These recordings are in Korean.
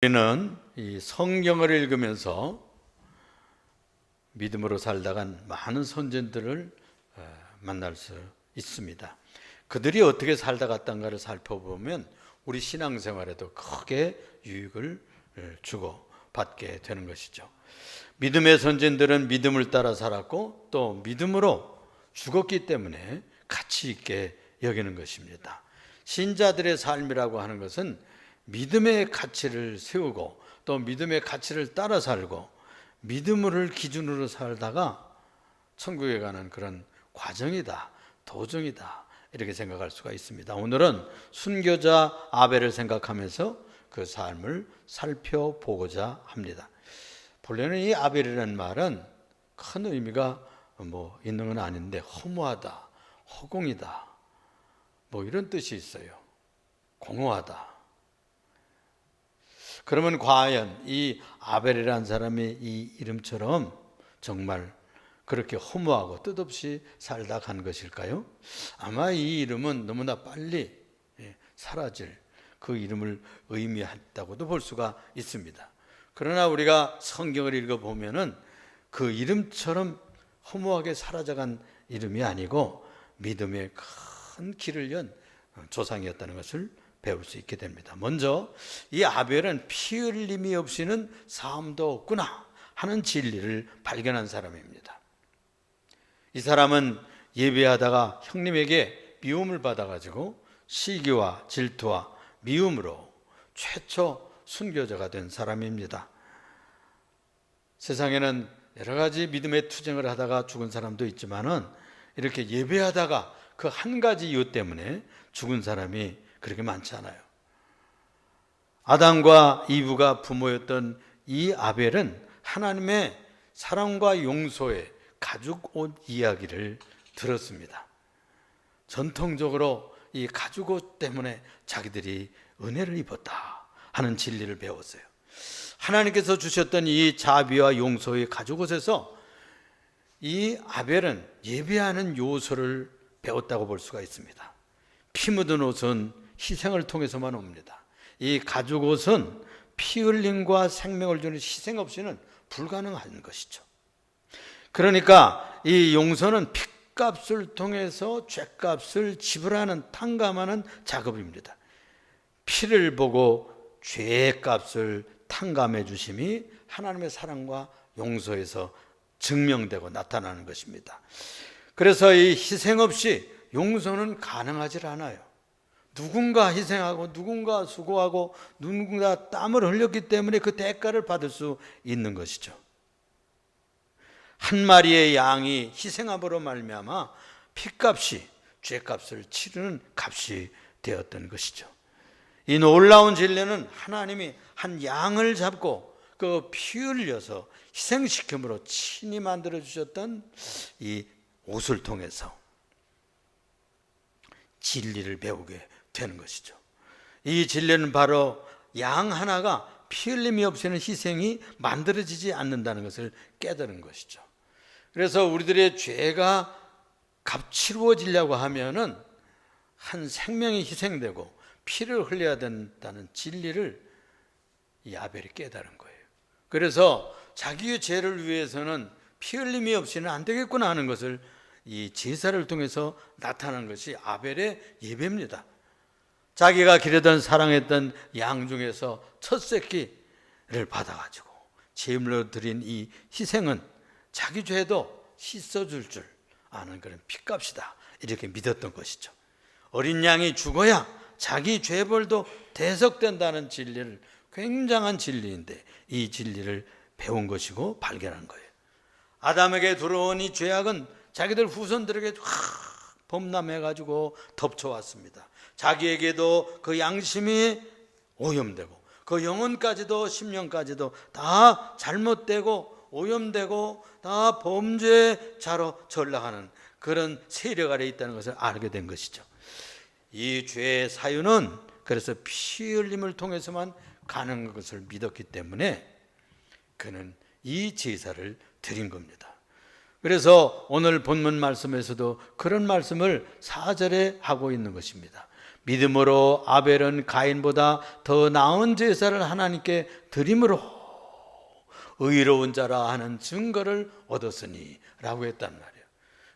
우리는 이 성경을 읽으면서 믿음으로 살다간 많은 선진들을 만날 수 있습니다. 그들이 어떻게 살다 갔던가를 살펴보면 우리 신앙생활에도 크게 유익을 주고 받게 되는 것이죠. 믿음의 선진들은 믿음을 따라 살았고 또 믿음으로 죽었기 때문에 가치 있게 여기는 것입니다. 신자들의 삶이라고 하는 것은 믿음의 가치를 세우고 또 믿음의 가치를 따라 살고 믿음을 기준으로 살다가 천국에 가는 그런 과정이다, 도정이다, 이렇게 생각할 수가 있습니다. 오늘은 순교자 아벨을 생각하면서 그 삶을 살펴보고자 합니다. 본래는 이 아벨이라는 말은 큰 의미가 있는 건 아닌데 허무하다, 허공이다, 이런 뜻이 있어요. 공허하다. 그러면 과연 이 아벨이라는 사람이 이 이름처럼 정말 그렇게 허무하고 뜻없이 살다 간 것일까요? 아마 이 이름은 너무나 빨리 사라질 그 이름을 의미했다고도 볼 수가 있습니다. 그러나 우리가 성경을 읽어보면은 그 이름처럼 허무하게 사라져간 이름이 아니고 믿음의 큰 길을 연 조상이었다는 것을 배울 수 있게 됩니다. 먼저 이 아벨은 피 흘림이 없이는 삶도 없구나 하는 진리를 발견한 사람입니다. 이 사람은 예배하다가 형님에게 미움을 받아가지고 시기와 질투와 미움으로 최초 순교자가 된 사람입니다. 세상에는 여러 가지 믿음의 투쟁을 하다가 죽은 사람도 있지만은 이렇게 예배하다가 그 한 가지 이유 때문에 죽은 사람이 그렇게 많지 않아요. 아담과 이브가 부모였던 이 아벨은 하나님의 사랑과 용서의 가죽 옷 이야기를 들었습니다. 전통적으로 이 가죽 옷 때문에 자기들이 은혜를 입었다 하는 진리를 배웠어요. 하나님께서 주셨던 이 자비와 용서의 가죽 옷에서 이 아벨은 예배하는 요소를 배웠다고 볼 수가 있습니다. 피 묻은 옷은 희생을 통해서만 옵니다. 이 가죽 옷은 피 흘림과 생명을 주는 희생 없이는 불가능한 것이죠. 그러니까 이 용서는 핏값을 통해서 죄값을 지불하는 탕감하는 작업입니다. 피를 보고 죄값을 탕감해 주심이 하나님의 사랑과 용서에서 증명되고 나타나는 것입니다. 그래서 이 희생 없이 용서는 가능하지 않아요. 누군가 희생하고 누군가 수고하고 누군가 땀을 흘렸기 때문에 그 대가를 받을 수 있는 것이죠. 한 마리의 양이 희생함으로 말미암아 피값이 죄값을 치르는 값이 되었던 것이죠. 이 놀라운 진리는 하나님이 한 양을 잡고 그 피 흘려서 희생시킴으로 친히 만들어 주셨던 이 옷을 통해서 진리를 배우게 되는 것이죠. 이 진리는 바로 양 하나가 피 흘림이 없이는 희생이 만들어지지 않는다는 것을 깨달은 것이죠. 그래서 우리들의 죄가 값치루어지려고 하면은 한 생명이 희생되고 피를 흘려야 된다는 진리를 이 아벨이 깨달은 거예요. 그래서 자기의 죄를 위해서는 피 흘림이 없이는 안 되겠구나 하는 것을 이 제사를 통해서 나타난 것이 아벨의 예배입니다. 자기가 기르던 사랑했던 양 중에서 첫 새끼를 받아가지고 제물로 드린 이 희생은 자기 죄도 씻어줄 줄 아는 그런 핏값이다 이렇게 믿었던 것이죠. 어린 양이 죽어야 자기 죄벌도 대속된다는 진리를, 굉장한 진리인데 이 진리를 배운 것이고 발견한 거예요. 아담에게 들어온 이 죄악은 자기들 후손들에게 범람해가지고 덮쳐왔습니다. 자기에게도 그 양심이 오염되고 그 영혼까지도 심령까지도 다 잘못되고 오염되고 다 범죄자로 전락하는 그런 세력 아래 있다는 것을 알게 된 것이죠. 이 죄의 사유는 그래서 피 흘림을 통해서만 가는 것을 믿었기 때문에 그는 이 제사를 드린 겁니다. 그래서 오늘 본문 말씀에서도 그런 말씀을 4절에 하고 있는 것입니다. 믿음으로 아벨은 가인보다 더 나은 제사를 하나님께 드림으로 의로운 자라 하는 증거를 얻었으니 라고 했단 말이에요.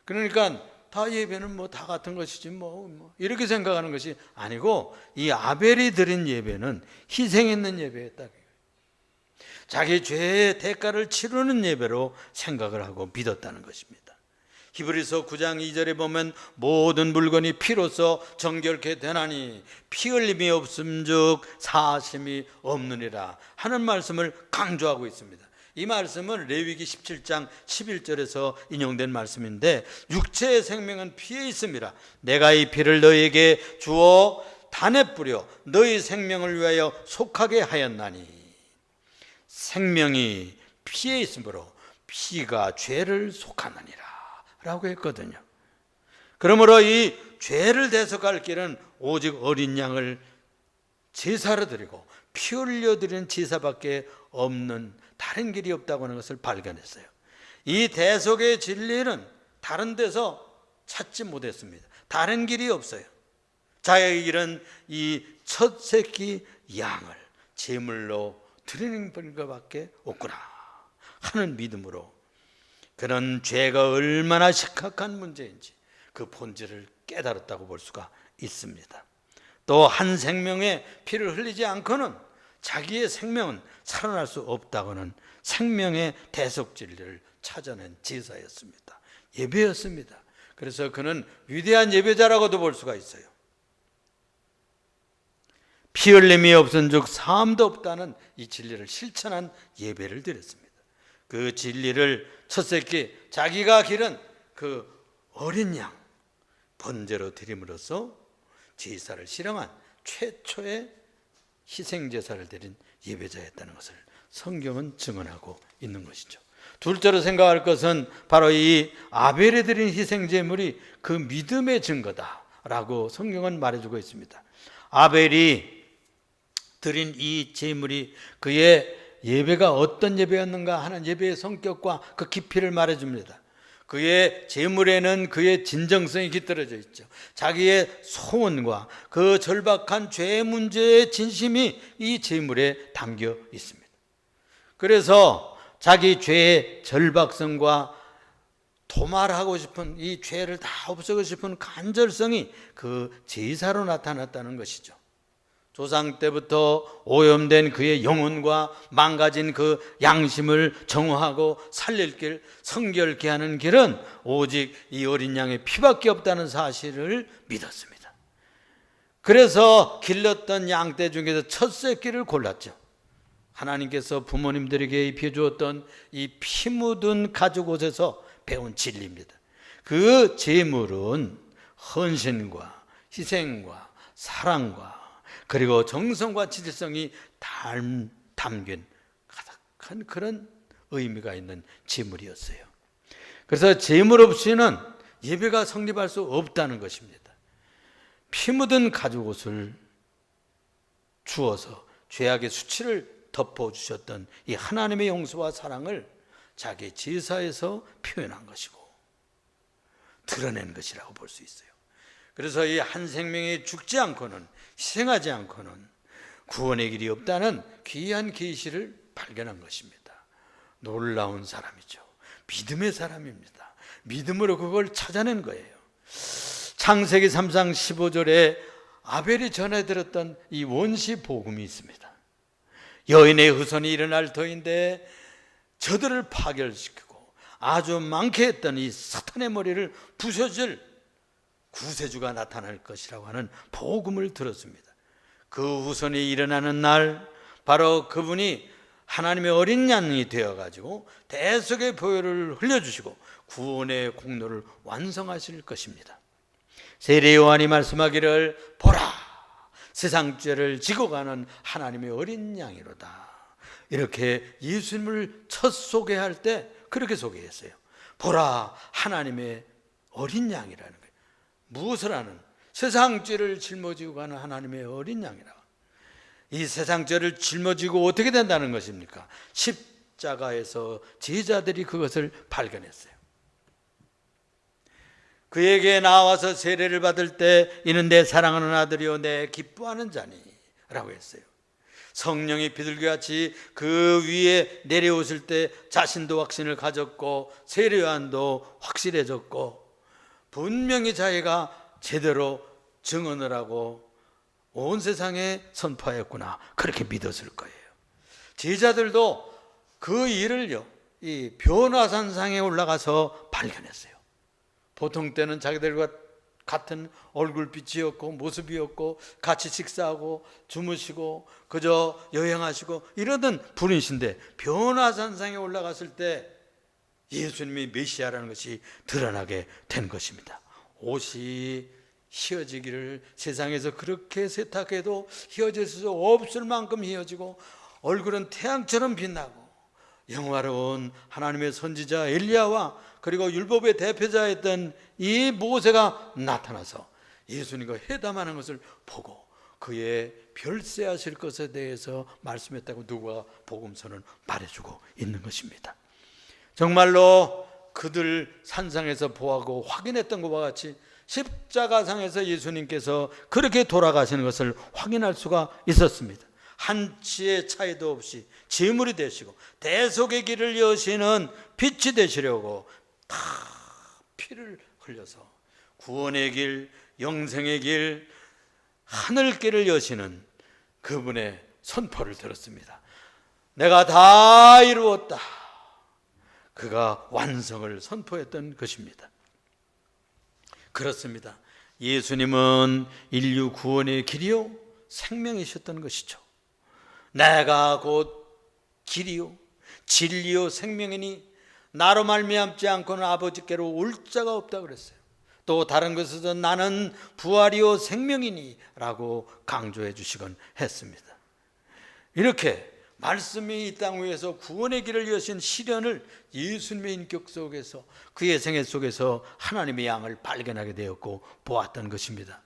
그러니까 다 예배는 뭐 다 같은 것이지 뭐 이렇게 생각하는 것이 아니고, 이 아벨이 드린 예배는 희생했는 예배였다. 자기 죄의 대가를 치르는 예배로 생각을 하고 믿었다는 것입니다. 히브리서 9장 2절에 보면 모든 물건이 피로써 정결케 되나니 피 흘림이 없음즉 사심이 없느니라 하는 말씀을 강조하고 있습니다. 이 말씀은 레위기 17장 11절에서 인용된 말씀인데, 육체의 생명은 피에 있음이라 내가 이 피를 너희에게 주어 단에 뿌려 너희 생명을 위하여 속하게 하였나니, 생명이 피에 있으므로 피가 죄를 속하느니라 라고 했거든요. 그러므로 이 죄를 대속할 길은 오직 어린 양을 제사로 드리고 피 흘려 드리는 제사밖에 없는 다른 길이 없다고 하는 것을 발견했어요. 이 대속의 진리는 다른 데서 찾지 못했습니다. 다른 길이 없어요. 자의 길은 이 첫 새끼 양을 제물로 드리는 것밖에 없구나 하는 믿음으로, 그런 죄가 얼마나 심각한 문제인지 그 본질을 깨달았다고 볼 수가 있습니다. 또 한 생명의 피를 흘리지 않고는 자기의 생명은 살아날 수 없다고는 생명의 대속 진리를 찾아낸 제사였습니다. 예배였습니다. 그래서 그는 위대한 예배자라고도 볼 수가 있어요. 피 흘림이 없은즉 사함도 없다는 이 진리를 실천한 예배를 드렸습니다. 그 진리를 첫 새끼 자기가 기른 그 어린 양 번제로 드림으로써 제사를 실행한 최초의 희생제사를 드린 예배자였다는 것을 성경은 증언하고 있는 것이죠. 둘째로 생각할 것은 바로 이 아벨이 드린 희생제물이 그 믿음의 증거다라고 성경은 말해주고 있습니다. 아벨이 드린 이 제물이 그의 예배가 어떤 예배였는가 하는 예배의 성격과 그 깊이를 말해줍니다. 그의 제물에는 그의 진정성이 깃들어져 있죠. 자기의 소원과 그 절박한 죄 문제의 진심이 이 제물에 담겨 있습니다. 그래서 자기 죄의 절박성과 도말하고 싶은 이 죄를 다 없애고 싶은 간절성이 그 제사로 나타났다는 것이죠. 조상 때부터 오염된 그의 영혼과 망가진 그 양심을 정화하고 살릴 길, 성결케 하는 길은 오직 이 어린 양의 피밖에 없다는 사실을 믿었습니다. 그래서 길렀던 양떼 중에서 첫 새끼를 골랐죠. 하나님께서 부모님들에게 입혀 주었던 이 피 묻은 가죽옷에서 배운 진리입니다. 그 제물은 헌신과 희생과 사랑과 그리고 정성과 지질성이 담긴 가득한 그런 의미가 있는 제물이었어요. 그래서 제물 없이는 예배가 성립할 수 없다는 것입니다. 피 묻은 가죽옷을 주어서 죄악의 수치를 덮어주셨던 이 하나님의 용서와 사랑을 자기 제사에서 표현한 것이고 드러낸 것이라고 볼 수 있어요. 그래서 이 한 생명이 죽지 않고는, 희생하지 않고는 구원의 길이 없다는 귀한 계시를 발견한 것입니다. 놀라운 사람이죠. 믿음의 사람입니다. 믿음으로 그걸 찾아낸 거예요. 창세기 3장 15절에 아벨이 전해 들었던 이 원시 복음이 있습니다. 여인의 후손이 일어날 터인데 저들을 파멸시키고 아주 많게 했던 이 사탄의 머리를 부셔줄 구세주가 나타날 것이라고 하는 복음을 들었습니다. 그 후손이 일어나는 날 바로 그분이 하나님의 어린 양이 되어가지고 대속의 보혈을 흘려주시고 구원의 공로를 완성하실 것입니다. 세례 요한이 말씀하기를 보라 세상 죄를 지고 가는 하나님의 어린 양이로다. 이렇게 예수님을 첫 소개할 때 그렇게 소개했어요. 보라 하나님의 어린 양이라는 거예요. 무엇을 하는? 세상 죄를 짊어지고 가는 하나님의 어린 양이라. 이 세상 죄를 짊어지고 어떻게 된다는 것입니까? 십자가에서 제자들이 그것을 발견했어요. 그에게 나와서 세례를 받을 때 이는 내 사랑하는 아들이요 내 기뻐하는 자니 라고 했어요. 성령이 비둘기같이 그 위에 내려오실 때 자신도 확신을 가졌고 세례 요한도 확실해졌고 분명히 자기가 제대로 증언을 하고 온 세상에 선포하였구나, 그렇게 믿었을 거예요. 제자들도 그 일을요, 이 변화산상에 올라가서 발견했어요. 보통 때는 자기들과 같은 얼굴빛이었고 모습이었고 같이 식사하고 주무시고 그저 여행하시고 이러던 분이신데 변화산상에 올라갔을 때 예수님이 메시아라는 것이 드러나게 된 것입니다. 옷이 휘어지기를 세상에서 그렇게 세탁해도 휘어질 수 없을 만큼 휘어지고 얼굴은 태양처럼 빛나고 영화로운 하나님의 선지자 엘리야와 그리고 율법의 대표자였던 이 모세가 나타나서 예수님과 회담하는 것을 보고 그의 별세하실 것에 대해서 말씀했다고 누가 복음서는 말해주고 있는 것입니다. 정말로 그들 산상에서 보하고 확인했던 것과 같이 십자가상에서 예수님께서 그렇게 돌아가시는 것을 확인할 수가 있었습니다. 한치의 차이도 없이 제물이 되시고 대속의 길을 여시는 빛이 되시려고 다 피를 흘려서 구원의 길, 영생의 길, 하늘길을 여시는 그분의 선포를 들었습니다. 내가 다 이루었다. 그가 완성을 선포했던 것입니다. 그렇습니다. 예수님은 인류 구원의 길이요 생명이셨던 것이죠. 내가 곧 길이요 진리요 생명이니 나로 말미암지 않고는 아버지께로 올 자가 없다 그랬어요. 또 다른 것에서 나는 부활이요 생명이니 라고 강조해 주시곤 했습니다. 이렇게 말씀이 이 땅 위에서 구원의 길을 여신 시련을 예수님의 인격 속에서 그의 생애 속에서 하나님의 양을 발견하게 되었고 보았던 것입니다.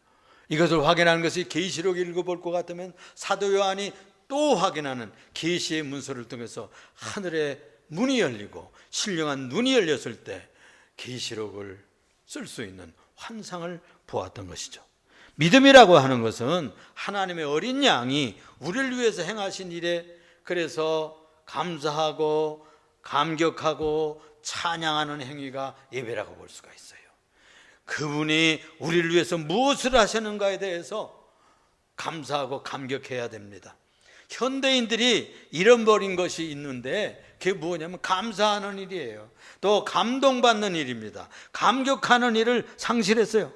이것을 확인하는 것이 계시록 읽어볼 것 같으면 사도 요한이 또 확인하는 계시의 문서를 통해서 하늘의 문이 열리고 신령한 눈이 열렸을 때 계시록을 쓸 수 있는 환상을 보았던 것이죠. 믿음이라고 하는 것은 하나님의 어린 양이 우리를 위해서 행하신 일에 그래서 감사하고 감격하고 찬양하는 행위가 예배라고 볼 수가 있어요. 그분이 우리를 위해서 무엇을 하시는가에 대해서 감사하고 감격해야 됩니다. 현대인들이 잃어버린 것이 있는데 그게 뭐냐면 감사하는 일이에요. 또 감동받는 일입니다. 감격하는 일을 상실했어요.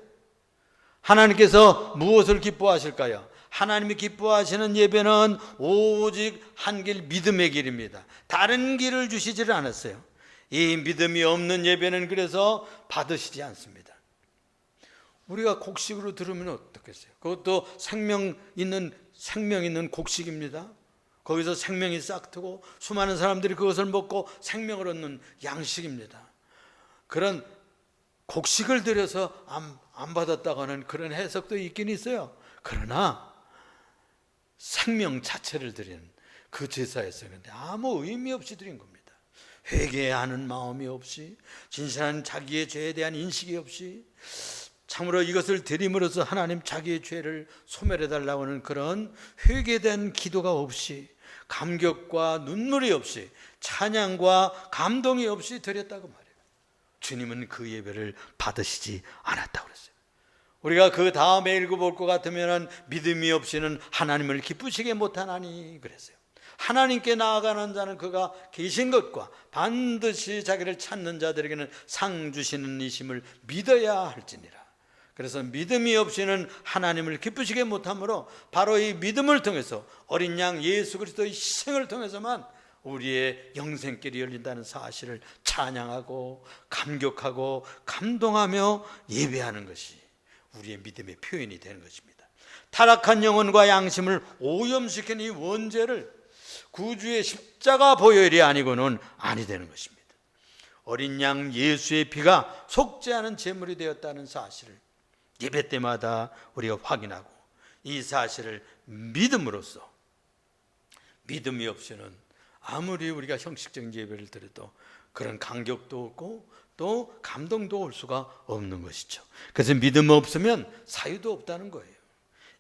하나님께서 무엇을 기뻐하실까요? 하나님이 기뻐하시는 예배는 오직 한 길 믿음의 길입니다. 다른 길을 주시지를 않았어요. 이 믿음이 없는 예배는 그래서 받으시지 않습니다. 우리가 곡식으로 들으면 어떻겠어요? 그것도 생명 있는 곡식입니다. 거기서 생명이 싹트고 수많은 사람들이 그것을 먹고 생명을 얻는 양식입니다. 그런 곡식을 들여서 안 받았다고 하는 그런 해석도 있긴 있어요. 그러나 생명 자체를 드리는 그 제사였어요. 그런데 아무 의미 없이 드린 겁니다. 회개하는 마음이 없이, 진실한 자기의 죄에 대한 인식이 없이, 참으로 이것을 드림으로써 하나님 자기의 죄를 소멸해달라고 하는 그런 회개된 기도가 없이, 감격과 눈물이 없이, 찬양과 감동이 없이 드렸다고 말해요. 주님은 그 예배를 받으시지 않았다고 그랬어요. 우리가 그 다음에 읽어볼 것 같으면 믿음이 없이는 하나님을 기쁘시게 못하나니 그랬어요. 하나님께 나아가는 자는 그가 계신 것과 반드시 자기를 찾는 자들에게는 상 주시는 이심을 믿어야 할지니라. 그래서 믿음이 없이는 하나님을 기쁘시게 못하므로 바로 이 믿음을 통해서 어린 양 예수 그리스도의 희생을 통해서만 우리의 영생길이 열린다는 사실을 찬양하고 감격하고 감동하며 예배하는 것이 우리의 믿음의 표현이 되는 것입니다. 타락한 영혼과 양심을 오염시킨 이 원죄를 구주의 십자가 보혈이 아니고는 아니 되는 것입니다. 어린 양 예수의 피가 속지 않은 제물이 되었다는 사실을 예배 때마다 우리가 확인하고 이 사실을 믿음으로써, 믿음이 없이는 아무리 우리가 형식적인 예배를 드려도 그런 감격도 없고 또 감동도 올 수가 없는 것이죠. 그래서 믿음 없으면 사유도 없다는 거예요.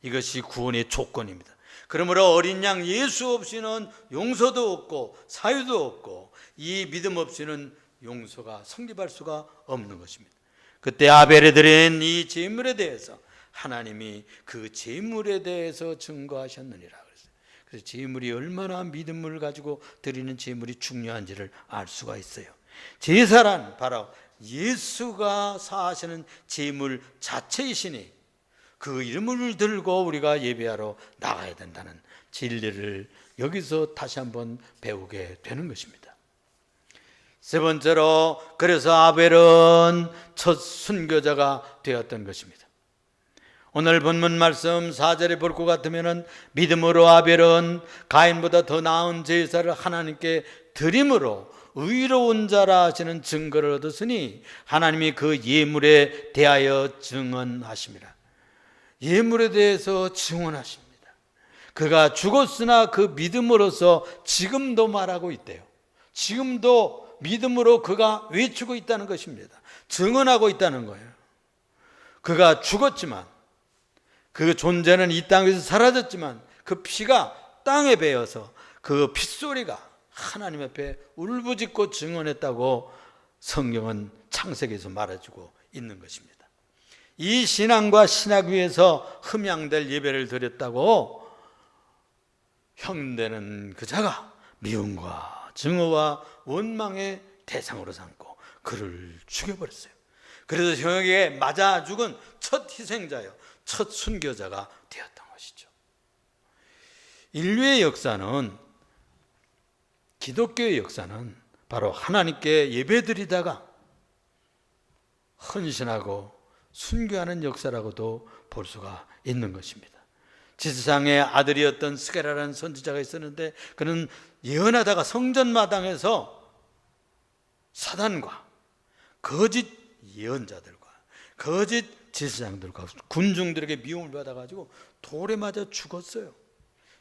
이것이 구원의 조건입니다. 그러므로 어린 양 예수 없이는 용서도 없고 사유도 없고 이 믿음 없이는 용서가 성립할 수가 없는 것입니다. 그때 아벨이 드린 이 제물에 대해서 하나님이 그 제물에 대해서 증거하셨느니라 그랬어요. 그래서 제물이 얼마나 믿음을 가지고 드리는 제물이 중요한지를 알 수가 있어요. 제사란 바로 예수가 사하시는 제물 자체이시니 그 이름을 들고 우리가 예배하러 나가야 된다는 진리를 여기서 다시 한번 배우게 되는 것입니다. 세 번째로, 그래서 아벨은 첫 순교자가 되었던 것입니다. 오늘 본문 말씀 4절에 볼 것 같으면 믿음으로 아벨은 가인보다 더 나은 제사를 하나님께 드림으로 의로운 자라 하시는 증거를 얻었으니 하나님이 그 예물에 대하여 증언하심이라. 예물에 대해서 증언하십니다. 그가 죽었으나 그 믿음으로서 지금도 말하고 있대요. 지금도 믿음으로 그가 외치고 있다는 것입니다. 증언하고 있다는 거예요. 그가 죽었지만, 그 존재는 이 땅에서 사라졌지만 그 피가 땅에 베어서 그 핏소리가 하나님 앞에 울부짖고 증언했다고 성경은 창세기에서 말해주고 있는 것입니다. 이 신앙과 신학 위에서 흠양될 예배를 드렸다고 형되는 그 자가 미움과 증오와 원망의 대상으로 삼고 그를 죽여버렸어요. 그래서 형에게 맞아 죽은 첫 희생자요, 첫 순교자가 되었던 것이죠. 인류의 역사는, 기독교의 역사는 바로 하나님께 예배드리다가 헌신하고 순교하는 역사라고도 볼 수가 있는 것입니다. 지세상의 아들이었던 스게라라는 선지자가 있었는데 그는 예언하다가 성전 마당에서 사단과 거짓 예언자들과 거짓 제사장들과 군중들에게 미움을 받아가지고 돌에 맞아 죽었어요.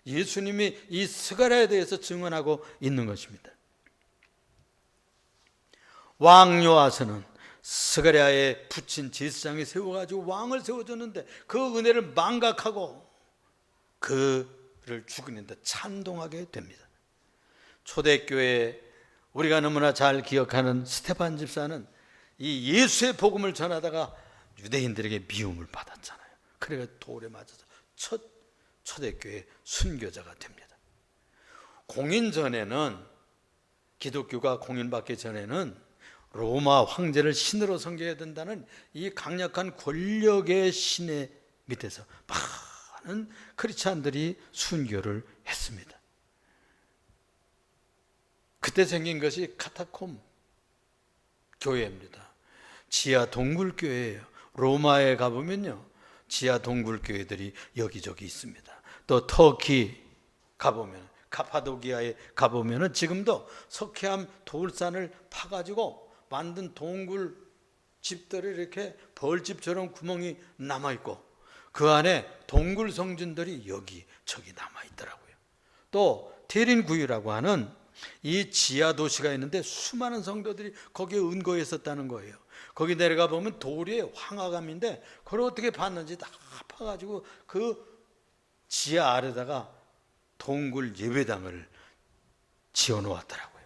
예수님이 이 스가랴에 대해서 증언하고 있는 것입니다. 왕 요아스는 스가랴에 붙인 제사장이 세워가지고 왕을 세워줬는데 그 은혜를 망각하고 그를 죽이는데 찬동하게 됩니다. 초대교회 우리가 너무나 잘 기억하는 스테반 집사는 이 예수의 복음을 전하다가 유대인들에게 미움을 받았잖아요. 그래서 돌에 맞아서 첫 초대교회 순교자가 됩니다. 공인 전에는, 기독교가 공인받기 전에는 로마 황제를 신으로 섬겨야 된다는 이 강력한 권력의 신의 밑에서 많은 크리스찬들이 순교를 했습니다. 그때 생긴 것이 카타콤 교회입니다. 지하 동굴 교회예요. 로마에 가보면요, 지하 동굴 교회들이 여기저기 있습니다. 또 터키 가보면, 카파도기아에 가보면 지금도 석회암 돌산을 파가지고 만든 동굴 집들이 이렇게 벌집처럼 구멍이 남아있고 그 안에 동굴 성전들이 여기저기 남아있더라고요. 또 테린구이라고 하는 이 지하 도시가 있는데 수많은 성도들이 거기에 은거했었다는 거예요. 거기 내려가 보면 돌이 황화감인데 그걸 어떻게 봤는지 다 파가지고 그 지하 아래다가 동굴 예배당을 지어놓았더라고요.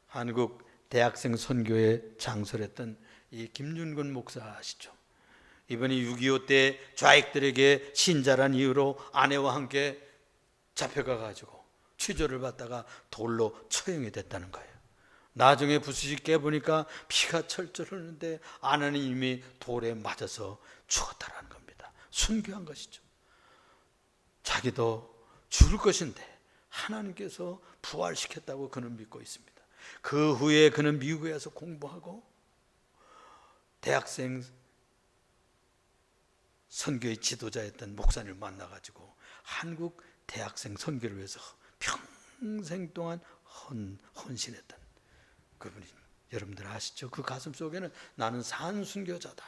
한국 대학생 선교에 장설했던 이 김윤근 목사 아시죠? 이번이 6.25 때 좌익들에게 신자란 이유로 아내와 함께 잡혀가 가지고 취조를 받다가 돌로 처형이 됐다는 거예요. 나중에 부수시 깨보니까 피가 철철 흐르는데 아내는 이미 돌에 맞아서 죽었다는 겁니다. 순교한 것이죠. 자기도 죽을 것인데 하나님께서 부활시켰다고 그는 믿고 있습니다. 그 후에 그는 미국에 와서 공부하고 대학생 선교의 지도자였던 목사님을 만나가지고 한국 대학생 선교를 위해서 평생 동안 헌신했던 그분이, 여러분들 아시죠? 그 가슴 속에는 나는 산순교자다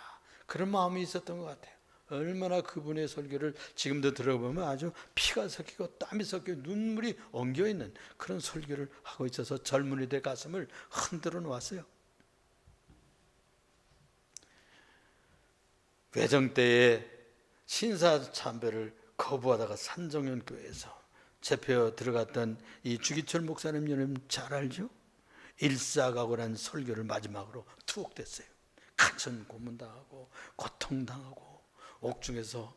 그런 마음이 있었던 것 같아요. 얼마나 그분의 설교를 지금도 들어보면 아주 피가 섞이고 땀이 섞이고 눈물이 엉겨있는 그런 설교를 하고 있어서 젊은이들 가슴을 흔들어 놓았어요. 외정 때에 신사참배를 거부하다가 산정현 교회에서 잡혀 들어갔던 이 주기철 목사님 여러분 잘 알죠? 일사각오라는 설교를 마지막으로 투옥됐어요. 가천 고문당하고 고통당하고 옥중에서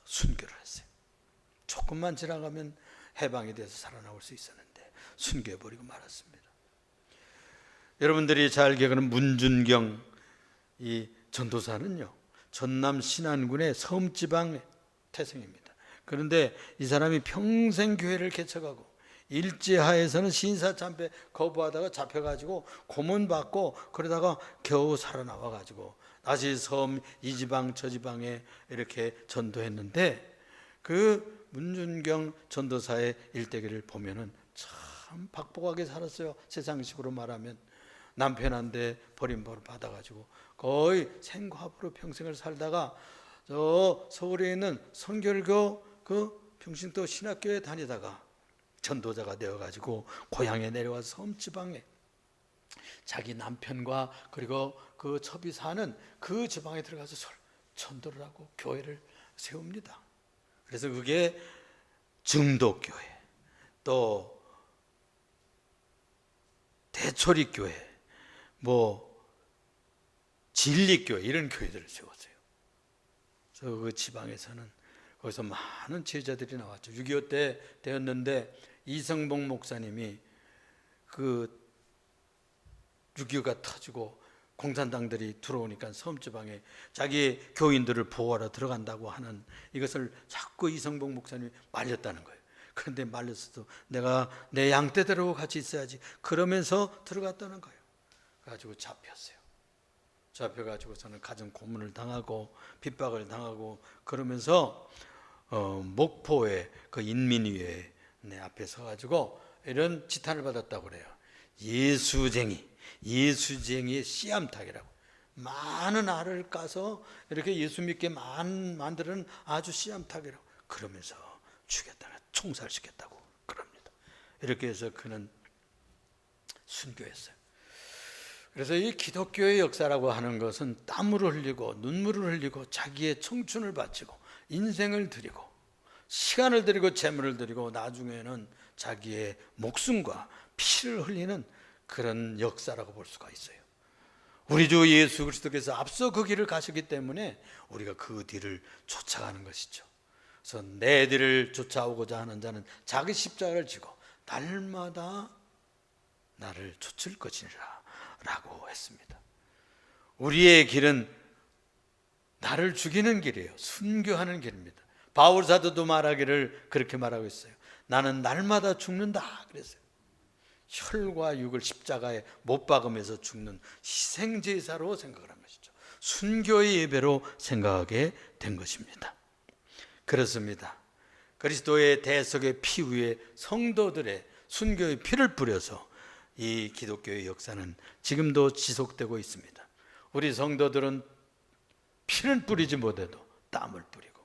순교를 했어요. 조금만 지나가면 해방이 돼서 살아나올 수 있었는데 순교해버리고 말았습니다. 여러분들이 잘 기억하는 문준경 이 전도사는요, 전남 신안군의 섬지방 태생입니다. 그런데 이 사람이 평생 교회를 개척하고 일제하에서는 신사참배 거부하다가 잡혀가지고 고문받고 그러다가 겨우 살아나와가지고 다시 섬 이 지방 저 지방에 이렇게 전도했는데, 그 문준경 전도사의 일대기를 보면은 참 박복하게 살았어요. 세상식으로 말하면 남편한테 버림받아 받아가지고 거의 생과부로 평생을 살다가 저 서울에 있는 선결교 그 평신도 신학교에 다니다가 전도자가 되어가지고 고향에 내려와서 섬지방에 자기 남편과 그리고 그 첩이 사는 그 지방에 들어가서 전도를 하고 교회를 세웁니다. 그래서 그게 증도교회, 또 대초리교회, 뭐 진리교회 이런 교회들을 세웠어요. 그래서 그 지방에서는 거기서 많은 제자들이 나왔죠. 6.25 때 되었는데 이성봉 목사님이 그 6.25가 터지고 공산당들이 들어오니까 섬지방에 자기 교인들을 보호하러 들어간다고 하는 이것을 자꾸 이성봉 목사님이 말렸다는 거예요. 그런데 말렸어도 내가 내 양떼들하고 같이 있어야지 그러면서 들어갔다는 거예요. 그래가지고 잡혔어요. 잡혀가지고서는 가정 고문을 당하고 핍박을 당하고 그러면서 목포의 그 인민위회 앞에 서가지고 이런 지탄을 받았다고 그래요. 예수쟁이의 씨암탉이라고. 많은 알을 까서 이렇게 예수 믿게 만드는 아주 씨암탉이라고. 그러면서 죽였다가 총살시켰다고 그럽니다. 이렇게 해서 그는 순교했어요. 그래서 이 기독교의 역사라고 하는 것은 땀을 흘리고 눈물을 흘리고 자기의 청춘을 바치고 인생을 드리고 시간을 드리고 재물을 드리고 나중에는 자기의 목숨과 피를 흘리는 그런 역사라고 볼 수가 있어요. 우리 주 예수 그리스도께서 앞서 그 길을 가셨기 때문에 우리가 그 뒤를 쫓아가는 것이죠. 그래서 내 뒤를 쫓아오고자 하는 자는 자기 십자가를 지고 날마다 나를 쫓을 것이니라 라고 했습니다. 우리의 길은 나를 죽이는 길이에요. 순교하는 길입니다. 바울 사도도 말하기를 그렇게 말하고 있어요. 나는 날마다 죽는다 그랬어요. 혈과 육을 십자가에 못 박으면서 죽는 희생제사로 생각을 한 것이죠. 순교의 예배로 생각하게 된 것입니다. 그렇습니다. 그리스도의 대속의 피 위에 성도들의 순교의 피를 뿌려서 이 기독교의 역사는 지금도 지속되고 있습니다. 우리 성도들은 피는 뿌리지 못해도 땀을 뿌리고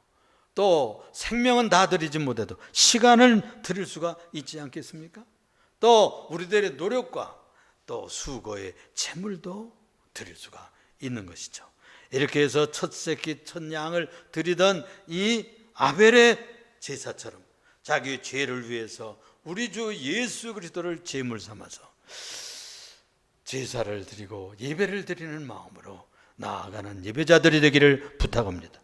또 생명은 다 드리지 못해도 시간을 드릴 수가 있지 않겠습니까? 또 우리들의 노력과 또 수고의 재물도 드릴 수가 있는 것이죠. 이렇게 해서 첫 새끼 첫 양을 드리던 이 아벨의 제사처럼 자기의 죄를 위해서 우리 주 예수 그리스도를 제물 삼아서 제사를 드리고 예배를 드리는 마음으로 나아가는 예배자들이 되기를 부탁합니다.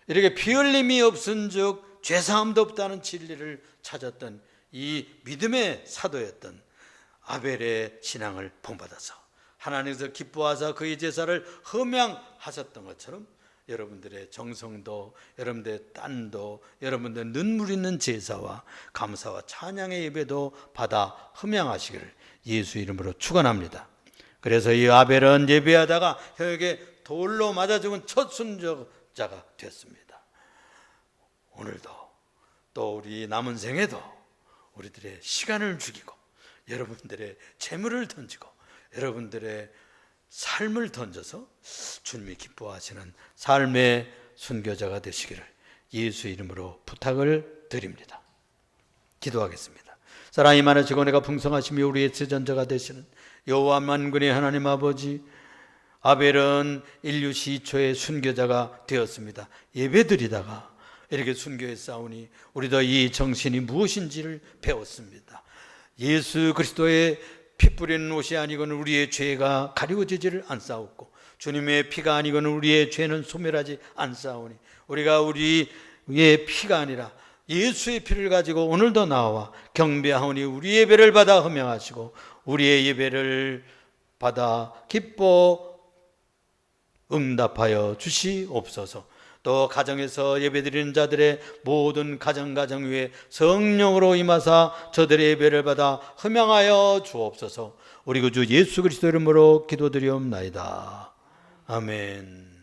이렇게 피 흘림이 없은즉 죄사함도 없다는 진리를 찾았던 이 믿음의 사도였던 아벨의 신앙을 본받아서 하나님께서 기뻐하사 그의 제사를 흠양하셨던 것처럼 여러분들의 정성도, 여러분들의 땀도, 여러분들의 눈물 있는 제사와 감사와 찬양의 예배도 받아 흠양하시기를 예수 이름으로 축원합니다. 그래서 이 아벨은 예배하다가 혀에게 돌로 맞아 죽은 첫 순교자가 됐습니다. 오늘도 또 우리 남은 생에도 우리들의 시간을 죽이고 여러분들의 재물을 던지고 여러분들의 삶을 던져서 주님이 기뻐하시는 삶의 순교자가 되시기를 예수 이름으로 부탁을 드립니다. 기도하겠습니다. 사랑이 많으시고 은혜가 풍성하시며 우리의 제전자가 되시는 여호와 만군의 하나님 아버지, 아벨은 인류 시초의 순교자가 되었습니다. 예배드리다가 이렇게 순교에 싸우니 우리도 이 정신이 무엇인지를 배웠습니다. 예수 그리스도의 피 뿌리는 옷이 아니고는 우리의 죄가 가리워지지를 않사옵고 주님의 피가 아니고는 우리의 죄는 소멸하지 않사오니 우리가 우리의 피가 아니라 예수의 피를 가지고 오늘도 나와 경배하오니 우리 예배를 받아 허명하시고 우리의 예배를 받아 기뻐 응답하여 주시옵소서. 또 가정에서 예배드리는 자들의 모든 가정 위에 성령으로 임하사 저들의 예배를 받아 흠양하여 주옵소서. 우리 구주 예수 그리스도 이름으로 기도드리옵나이다. 아멘.